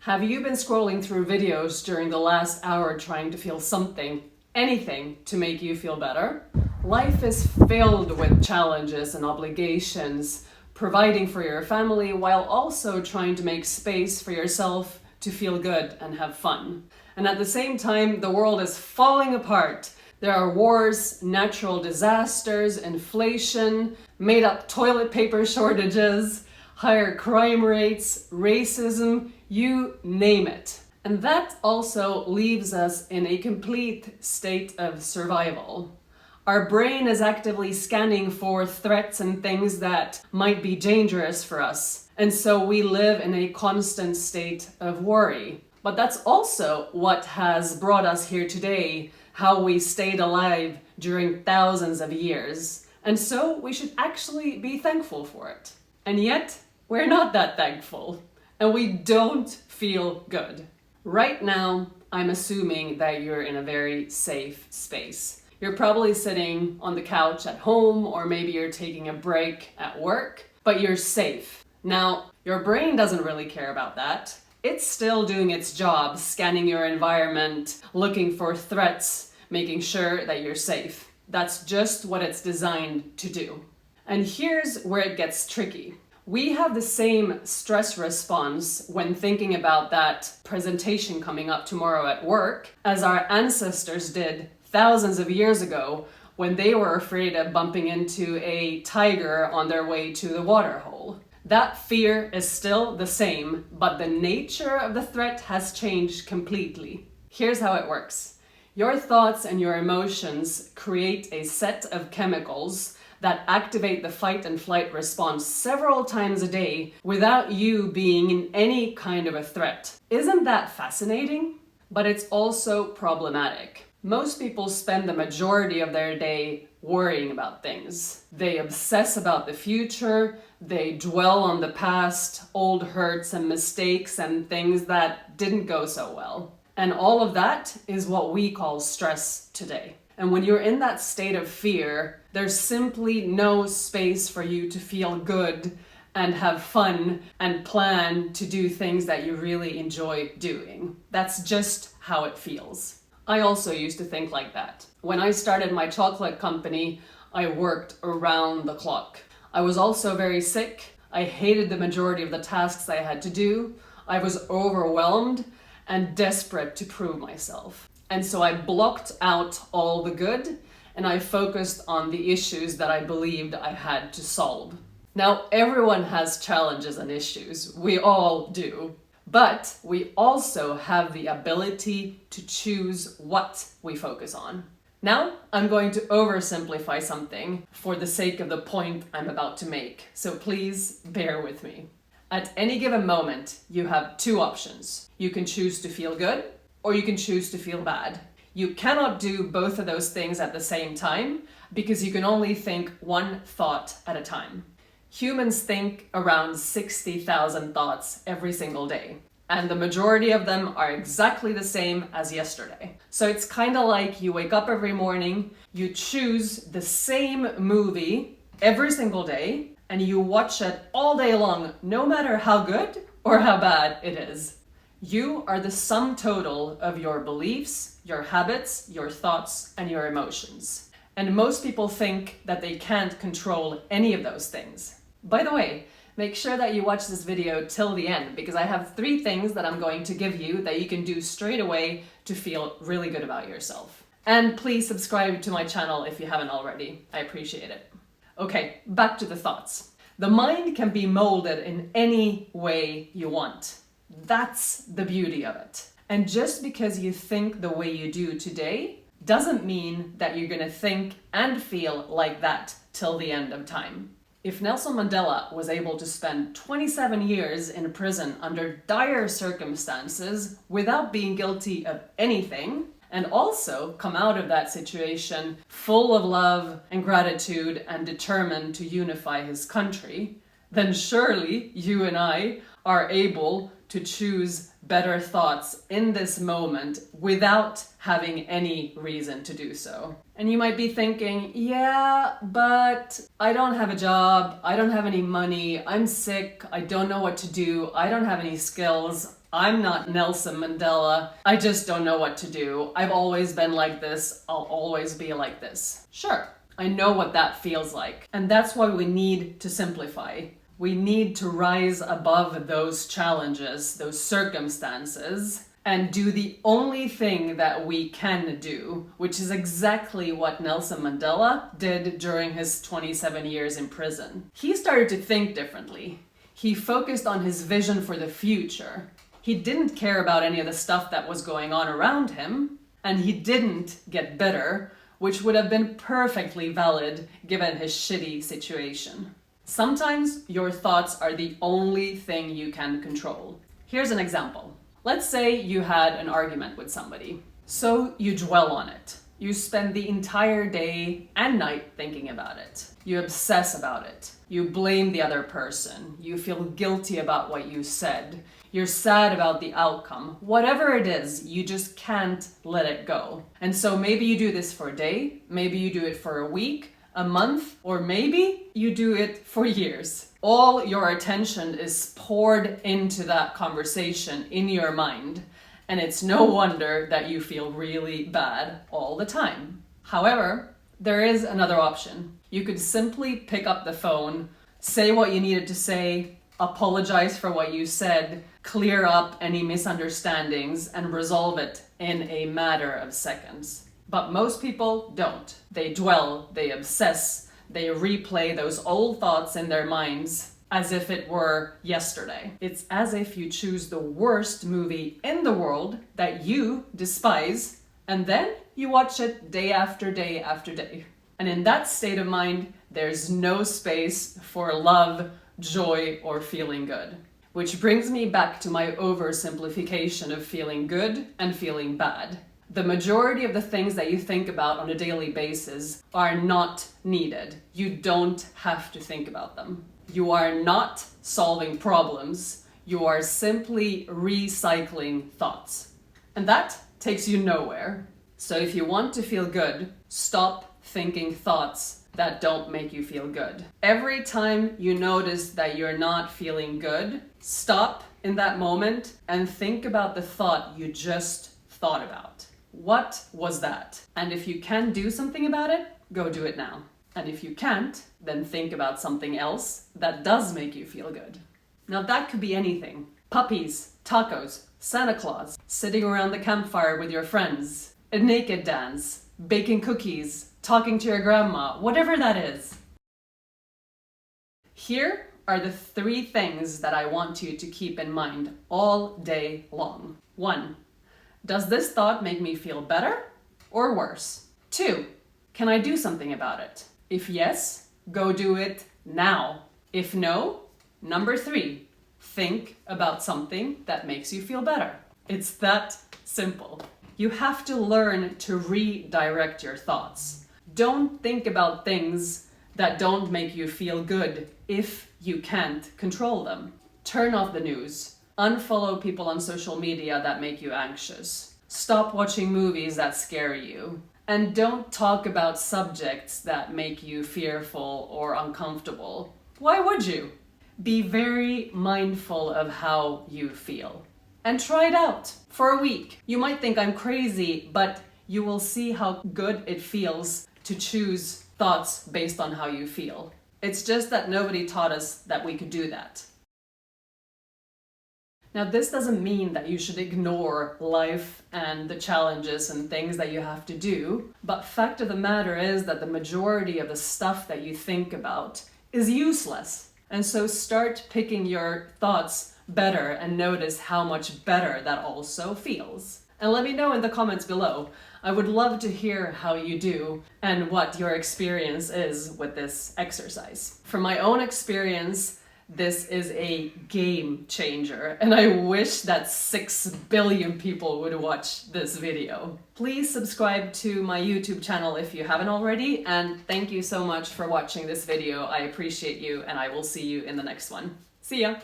Have you been scrolling through videos during the last hour trying to feel something, anything to make you feel better? Life is filled with challenges and obligations, providing for your family while also trying to make space for yourself to feel good and have fun. And at the same time, the world is falling apart. There are wars, natural disasters, inflation, made-up toilet paper shortages, higher crime rates, racism, you name it. And that also leaves us in a complete state of survival. Our brain is actively scanning for threats and things that might be dangerous for us. And so we live in a constant state of worry. But that's also what has brought us here today, how we stayed alive during thousands of years. And so we should actually be thankful for it. And yet, we're not that thankful. And we don't feel good. Right now, I'm assuming that you're in a very safe space. You're probably sitting on the couch at home, or maybe you're taking a break at work, but you're safe. Now, your brain doesn't really care about that. It's still doing its job, scanning your environment, looking for threats, making sure that you're safe. That's just what it's designed to do. And here's where it gets tricky. We have the same stress response when thinking about that presentation coming up tomorrow at work as our ancestors did thousands of years ago when they were afraid of bumping into a tiger on their way to the water hole. That fear is still the same, but the nature of the threat has changed completely. Here's how it works. Your thoughts and your emotions create a set of chemicals that activate the fight and flight response several times a day without you being in any kind of a threat. Isn't that fascinating? But it's also problematic. Most people spend the majority of their day worrying about things. They obsess about the future, they dwell on the past, old hurts and mistakes and things that didn't go so well. And all of that is what we call stress today. And when you're in that state of fear, there's simply no space for you to feel good and have fun and plan to do things that you really enjoy doing. That's just how it feels. I also used to think like that. When I started my chocolate company, I worked around the clock. I was also very sick. I hated the majority of the tasks I had to do. I was overwhelmed and desperate to prove myself. And so I blocked out all the good and I focused on the issues that I believed I had to solve. Now, everyone has challenges and issues. We all do. But we also have the ability to choose what we focus on. Now, I'm going to oversimplify something for the sake of the point I'm about to make. So please bear with me. At any given moment, you have two options. You can choose to feel good, or you can choose to feel bad. You cannot do both of those things at the same time because you can only think one thought at a time. Humans think around 60,000 thoughts every single day, and the majority of them are exactly the same as yesterday. So it's kind of like you wake up every morning, you choose the same movie every single day, and you watch it all day long, no matter how good or how bad it is. You are the sum total of your beliefs, your habits, your thoughts, and your emotions. And most people think that they can't control any of those things. By the way, make sure that you watch this video till the end because I have 3 things that I'm going to give you that you can do straight away to feel really good about yourself. And please subscribe to my channel if you haven't already. I appreciate it. Okay, back to the thoughts. The mind can be molded in any way you want. That's the beauty of it. And just because you think the way you do today doesn't mean that you're going to think and feel like that till the end of time. If Nelson Mandela was able to spend 27 years in prison under dire circumstances without being guilty of anything, and also come out of that situation full of love and gratitude and determined to unify his country, then surely you and I are able to choose better thoughts in this moment without having any reason to do so. And you might be thinking, yeah, but I don't have a job, I don't have any money, I'm sick, I don't know what to do, I don't have any skills, I'm not Nelson Mandela. I just don't know what to do. I've always been like this. I'll always be like this. Sure, I know what that feels like. And that's why we need to simplify. We need to rise above those challenges, those circumstances, and do the only thing that we can do, which is exactly what Nelson Mandela did during his 27 years in prison. He started to think differently. He focused on his vision for the future. He didn't care about any of the stuff that was going on around him, and he didn't get bitter, which would have been perfectly valid given his shitty situation. Sometimes your thoughts are the only thing you can control. Here's an example. Let's say you had an argument with somebody. So you dwell on it. You spend the entire day and night thinking about it. You obsess about it. You blame the other person. You feel guilty about what you said. You're sad about the outcome. Whatever it is, you just can't let it go. And so maybe you do this for a day, maybe you do it for a week, a month, or maybe you do it for years. All your attention is poured into that conversation in your mind, and it's no wonder that you feel really bad all the time. However, there is another option. You could simply pick up the phone, say what you needed to say, apologize for what you said, clear up any misunderstandings, and resolve it in a matter of seconds. But most people don't. They dwell, they obsess, they replay those old thoughts in their minds as if it were yesterday. It's as if you choose the worst movie in the world that you despise, and then you watch it day after day after day. And in that state of mind, there's no space for love, joy, or feeling good. Which brings me back to my oversimplification of feeling good and feeling bad. The majority of the things that you think about on a daily basis are not needed. You don't have to think about them. You are not solving problems. You are simply recycling thoughts. And that takes you nowhere. So if you want to feel good, stop thinking thoughts that don't make you feel good. Every time you notice that you're not feeling good, stop in that moment and think about the thought you just thought about. What was that? And if you can do something about it, go do it now. And if you can't, then think about something else that does make you feel good. Now that could be anything. Puppies, tacos, Santa Claus, sitting around the campfire with your friends, a naked dance, baking cookies, talking to your grandma, whatever that is. Here are the 3 things that I want you to keep in mind all day long. 1. Does this thought make me feel better or worse? 2. Can I do something about it? If yes, go do it now. If no, number 3, think about something that makes you feel better. It's that simple. You have to learn to redirect your thoughts. Don't think about things that don't make you feel good if you can't control them. Turn off the news. Unfollow people on social media that make you anxious. Stop watching movies that scare you. And don't talk about subjects that make you fearful or uncomfortable. Why would you? Be very mindful of how you feel. And try it out for a week. You might think I'm crazy, but you will see how good it feels to choose thoughts based on how you feel. It's just that nobody taught us that we could do that. Now, this doesn't mean that you should ignore life and the challenges and things that you have to do, but fact of the matter is that the majority of the stuff that you think about is useless. And so start picking your thoughts better and notice how much better that also feels. And let me know in the comments below. I would love to hear how you do and what your experience is with this exercise. From my own experience, this is a game changer, and I wish that 6 billion people would watch this video. Please subscribe to my YouTube channel if you haven't already, and thank you so much for watching this video. I appreciate you, and I will see you in the next one. See ya!